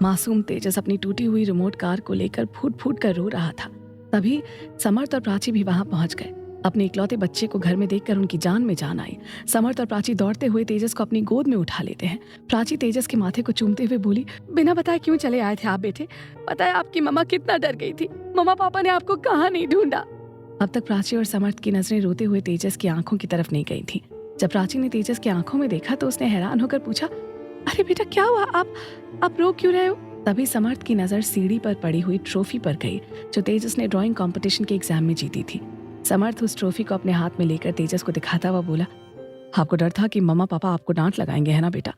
मासूम तेजस अपनी टूटी हुई रिमोट कार को लेकर फूट फूट कर रो रहा था। तभी समर्थ और प्राची भी वहां पहुंच गए। अपने इकलौते बच्चे को घर में देखकर उनकी जान में जान आई। समर्थ और प्राची दौड़ते हुए तेजस को अपनी गोद में उठा लेते हैं। प्राची तेजस के माथे को चूमते हुए बोली, बिना बताए क्यों चले आए थे आप बेटे? पता है आपकी मम्मा कितना डर गई थी। मम्मा पापा ने आपको कहाँ नहीं ढूंढा। अब तक प्राची और समर्थ की नजरें रोते हुए तेजस की आंखों की तरफ नहीं गई थी। जब प्राची ने तेजस की आंखों में देखा तो उसने हैरान होकर पूछा, अरे बेटा क्या हुआ, आप रो क्यों रहे हो? तभी समर्थ की नजर सीढ़ी पर पड़ी हुई ट्रॉफी पर गई जो तेजस ने ड्राइंग कंपटीशन के एग्जाम में जीती थी। समर्थ उस ट्रॉफी को अपने हाथ में लेकर तेजस को दिखाता हुआ बोला, आपको डर था कि मम्मा पापा आपको डांट लगाएंगे, है ना बेटा?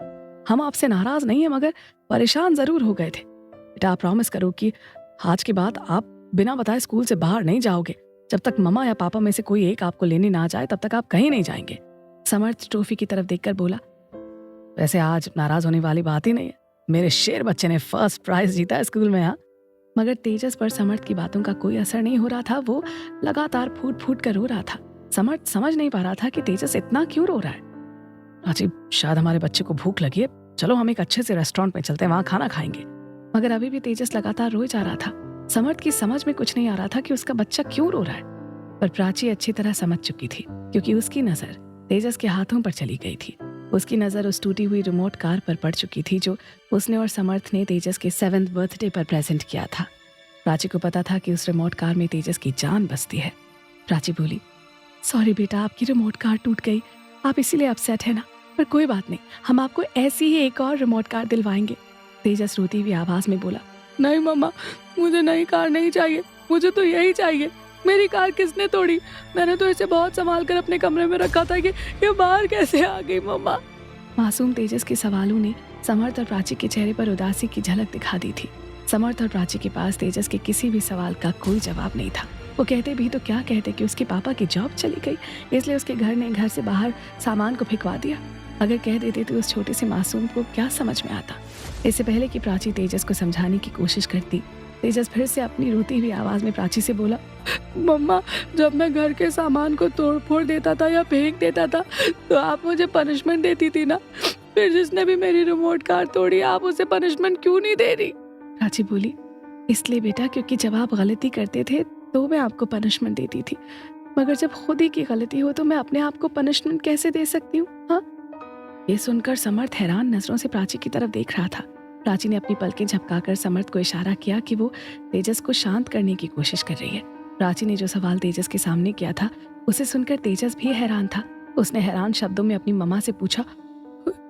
हम आपसे नाराज नहीं है मगर परेशान जरूर हो गए थे। बेटा आप प्रॉमिस करो कि आज के बाद आप बिना बताए स्कूल से बाहर नहीं जाओगे। जब तक मम्मा या पापा में से कोई एक आपको लेने ना जाए तब तक आप कहीं नहीं जाएंगे। समर्थ ट्रॉफी की तरफ देखकर बोला, वैसे आज नाराज होने वाली बात ही नहीं है। मेरे शेर बच्चे ने फर्स्ट प्राइज जीता है स्कूल में। हाँ, मगर तेजस पर समर्थ की बातों का कोई असर नहीं हो रहा था। वो लगातार फूट फूट कर रो रहा था। समर्थ समझ नहीं पा रहा था कि तेजस इतना क्यों रो रहा है। अजीब, शायद हमारे बच्चे को भूख लगी है, चलो हम एक अच्छे से रेस्टोरेंट में चलते हैं, वहां खाना खाएंगे। मगर अभी भी तेजस लगातार रोए जा रहा था। समर्थ की समझ में कुछ नहीं आ रहा था कि उसका बच्चा क्यों रो रहा है। पर प्राची अच्छी तरह समझ चुकी थी क्योंकि उसकी नजर तेजस के हाथों पर चली गई थी। उसकी नज़र उस टूटी हुई रिमोट कार पर पड़ चुकी थी जो उसने और समर्थ ने तेजस के 7th बर्थडे पर प्रेजेंट किया था। प्राची को पता था कि उस रिमोट कार में तेजस की जान बसती है। प्राची बोली, सॉरी बेटा, आपकी रिमोट कार टूट गई, आप इसीलिए अपसेट है ना? पर कोई बात नहीं, हम आपको ऐसी ही एक और रिमोट कार दिलवाएंगे। तेजस रोती हुई आवाज में बोला, नहीं मम्मा, मुझे नई कार नहीं चाहिए, मुझे तो यही चाहिए। मेरी कार किसने तोड़ी? मैंने तो इसे बहुत संभाल कर अपने कमरे में रखा था कि ये बाहर कैसे आ गई मम्मा? मासूम तेजस के सवालों ने समर्थ और प्राची के चेहरे पर उदासी की झलक दिखा दी थी। समर्थ और प्राची के पास तेजस के किसी भी सवाल का कोई जवाब नहीं था। वो कहते भी तो क्या कहते कि उसके पापा की जॉब चली गई, इसलिए उसके घर ने घर से बाहर सामान को फेंकवा दिया। अगर कह देते तो उस छोटे से मासूम को क्या समझ में आता। इससे पहले कि प्राची तेजस को समझाने की कोशिश करती, तेजस फिर से अपनी रोती हुई आवाज में प्राची से बोला, मम्मा, जब मैं घर के सामान को तोड़ फोड़ देता था या फेंक देता था तो आप मुझे पनिशमेंट देती थी ना। फिर जिसने भी मेरी रिमोट कार तोड़ी, आप उसे पनिशमेंट क्यों नहीं दे रही? प्राची बोली, इसलिए बेटा क्योंकि जब आप गलती करते थे तो मैं आपको पनिशमेंट देती थी, मगर जब खुद ही की गलती हो तो मैं अपने आप को पनिशमेंट कैसे दे सकती हूँ? हाँ? ये सुनकर समर्थ हैरान नजरों से प्राची की तरफ देख रहा था। प्राची ने अपनी पलकें झपकाकर समर्थ को इशारा किया कि वो तेजस को शांत करने की कोशिश कर रही है। प्राची ने जो सवाल तेजस के सामने किया था उसे सुनकर तेजस भी हैरान था। उसने हैरान शब्दों में अपनी मम्मा से पूछा,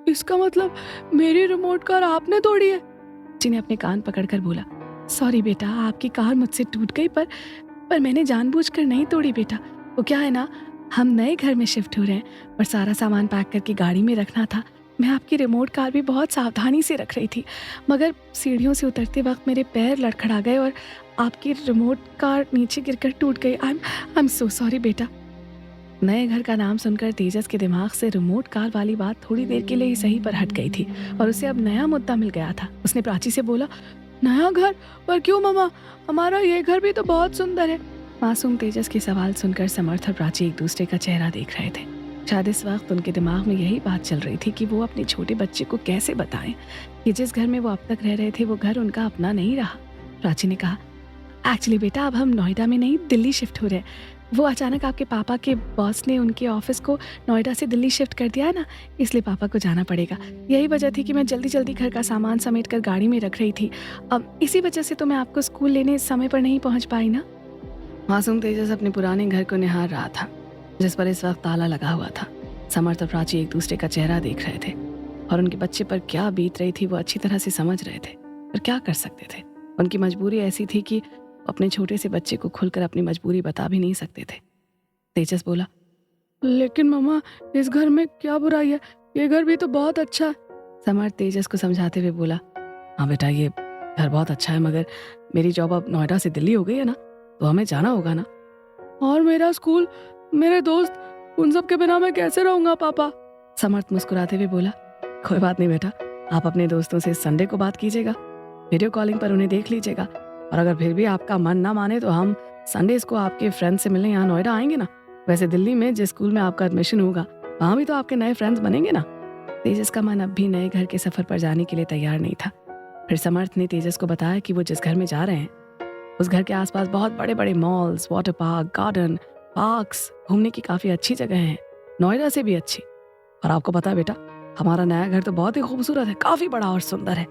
इसका मतलब मेरी रिमोट कार आपने तोड़ी है? प्राची ने अपने कान पकड़कर बोला, सॉरी बेटा, आपकी कार मुझसे टूट गई पर मैंने जानबूझकर नहीं तोड़ी बेटा। वो क्या है ना, हम नए घर में शिफ्ट हो रहे हैं और सारा सामान पैक करके गाड़ी में रखना था। मैं आपकी रिमोट कार भी बहुत सावधानी से रख रही थी, मगर सीढ़ियों से उतरते वक्त मेरे पैर लड़खड़ा गए और आपकी रिमोट कार नीचे गिरकर टूट गई। आई एम सो सॉरी बेटा। नए घर का नाम सुनकर तेजस के दिमाग से रिमोट कार वाली बात थोड़ी देर के लिए ही सही पर हट गई थी और उसे अब नया मुद्दा मिल गया था। उसने प्राची से बोला, नया घर? पर क्यों मम्मा, हमारा ये घर भी तो बहुत सुंदर है। मासूम तेजस के सवाल सुनकर समर्थ और प्राची एक दूसरे का चेहरा देख रहे थे। शायद इस वक्त उनके दिमाग में यही बात चल रही थी कि वो अपने छोटे बच्चे को कैसे बताएं कि जिस घर में वो अब तक रह रहे थे वो घर उनका अपना नहीं रहा। प्राची ने कहा, एक्चुअली बेटा, अब हम नोएडा में नहीं दिल्ली शिफ्ट हो रहे हैं। वो अचानक आपके पापा के बॉस ने उनके ऑफिस को नोएडा से दिल्ली शिफ्ट कर दिया है ना, इसलिए पापा को जाना पड़ेगा। यही वजह थी कि मैं जल्दी जल्दी घर का सामान समेट कर गाड़ी में रख रही थी। अब इसी वजह से तो मैं आपको स्कूल लेने समय पर नहीं पहुंच पाई ना। मासूम तेजस अपने पुराने घर को निहार रहा था जिस पर इस वक्त ताला लगा हुआ था। समर्थ और प्राची एक दूसरे का चेहरा देख रहे थे और उनके बच्चे पर क्या बीत रही थी वो अच्छी तरह से समझ रहे थे, पर क्या कर सकते थे। उनकी मजबूरी ऐसी थी कि अपने छोटे से बच्चे को खुलकर अपनी मजबूरी बता भी नहीं सकते थे। तेजस बोला, लेकिन मम्मा, इस घर में क्या बुराई है? ये घर भी तो बहुत अच्छा है। समर्थ तेजस को समझाते हुए बोला, हाँ बेटा, ये घर बहुत अच्छा है, मगर मेरी जॉब अब नोएडा से दिल्ली हो गई है ना, तो हमें जाना होगा ना। और मेरा स्कूल, मेरे दोस्त, उन सब के बिना मैं कैसे रहूंगा पापा? समर्थ मुस्कुराते हुए बोला, कोई बात नहीं बेटा, आप अपने दोस्तों से संडे को बात कीजिएगा, वीडियो कॉलिंग पर उन्हें देख लीजिएगा, और अगर फिर भी आपका मन ना माने तो हम संडेज को आपके फ्रेंड से मिलने यहाँ नोएडा आएंगे ना। वैसे दिल्ली में जिस स्कूल में आपका एडमिशन होगा वहाँ भी तो आपके नए फ्रेंड्स बनेंगे ना। तेजस का मन अब भी नए घर के सफर पर जाने के लिए तैयार नहीं था। फिर समर्थ ने तेजस को बताया कि वो जिस घर में जा रहे हैं उस घर के आसपास बहुत बड़े बड़े malls, water park, garden, parks, घूमने की काफ़ी अच्छी जगह हैं, नोएडा से भी अच्छी। और आपको पता है बेटा, हमारा नया घर तो बहुत ही खूबसूरत है, काफ़ी बड़ा और सुंदर है।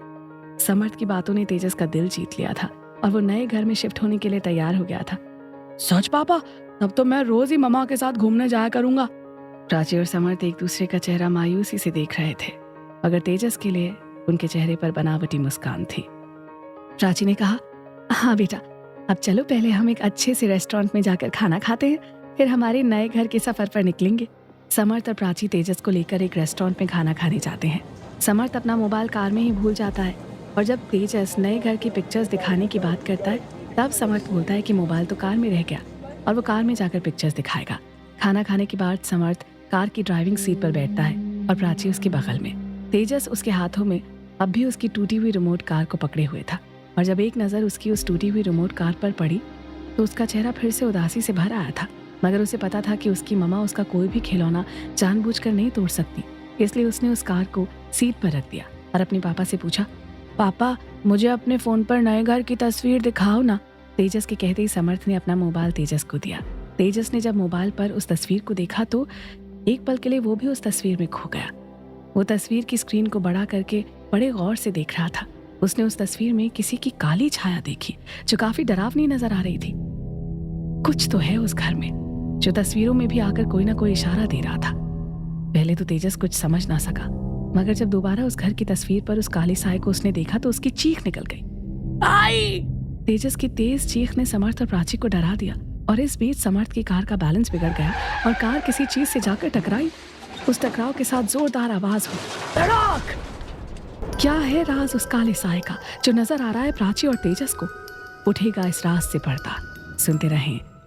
समर्थ की बातों ने तेजस का दिल जीत लिया था और वो नए घर में शिफ्ट होने के लिए तैयार हो गया था। सच पापा, तब तो मैं रोज ही मम्मा के साथ घूमने जाया करूंगा। प्राची और समर्थ एक दूसरे का चेहरा मायूसी से देख रहे थे, मगर तेजस के लिए उनके चेहरे पर बनावटी मुस्कान थी। प्राची ने कहा, हाँ बेटा, अब चलो पहले हम एक अच्छे से रेस्टोरेंट में जाकर खाना खाते हैं, फिर हमारे नए घर के सफर पर निकलेंगे। समर्थ और प्राची तेजस को लेकर एक रेस्टोरेंट में खाना खाने जाते हैं। समर्थ अपना मोबाइल कार में ही भूल जाता है और जब तेजस नए घर की पिक्चर्स दिखाने की बात करता है तब समर्थ बोलता है कि मोबाइल तो कार में रह गया और वो कार में जाकर पिक्चर्स दिखाएगा। खाना खाने के बाद समर्थ कार की ड्राइविंग सीट पर बैठता है और प्राची उसके बगल में। तेजस उसके हाथों में अब भी उसकी टूटी हुई रिमोट कार को पकड़े हुए था और जब एक नज़र उसकी उस टूटी हुई रिमोट कार पर पड़ी तो उसका चेहरा फिर से उदासी से भर आया था, मगर उसे पता था कि उसकी मम्मा उसका कोई भी खिलौना जानबूझकर नहीं तोड़ सकती, इसलिए उसने उस कार को सीट पर रख दिया और अपने पापा से पूछा, पापा मुझे अपने फ़ोन पर नए घर की तस्वीर दिखाओ ना। तेजस के कहते ही समर्थ ने अपना मोबाइल तेजस को दिया। तेजस ने जब मोबाइल पर उस तस्वीर को देखा तो एक पल के लिए वो भी उस तस्वीर में खो गया। वो तस्वीर की स्क्रीन को बड़ा करके बड़े गौर से देख रहा था। उसने उस तस्वीर में किसी की काली छाया देखी जो काफी डरावनी नजर आ रही थी। कुछ तो है उस घर में जो तस्वीरों में भी आकर कोई ना कोई इशारा दे रहा था। पहले तो तेजस कुछ समझ ना सका, मगर जब दोबारा उस घर की तस्वीर पर उस काली साए को उसने देखा तो उसकी चीख निकल गई, आई! तेजस की तेज चीख ने समर्थ और प्राची को डरा दिया और इस बीच समर्थ की कार का बैलेंस बिगड़ गया और कार किसी चीज से जाकर टकराई। उस टकराव के साथ जोरदार आवाज हुई, धड़ाक! क्या है राज उस काले साए का जो नजर आ रहा है प्राची और तेजस को? उठेगा इस राज से पर्दा। सुनते रहें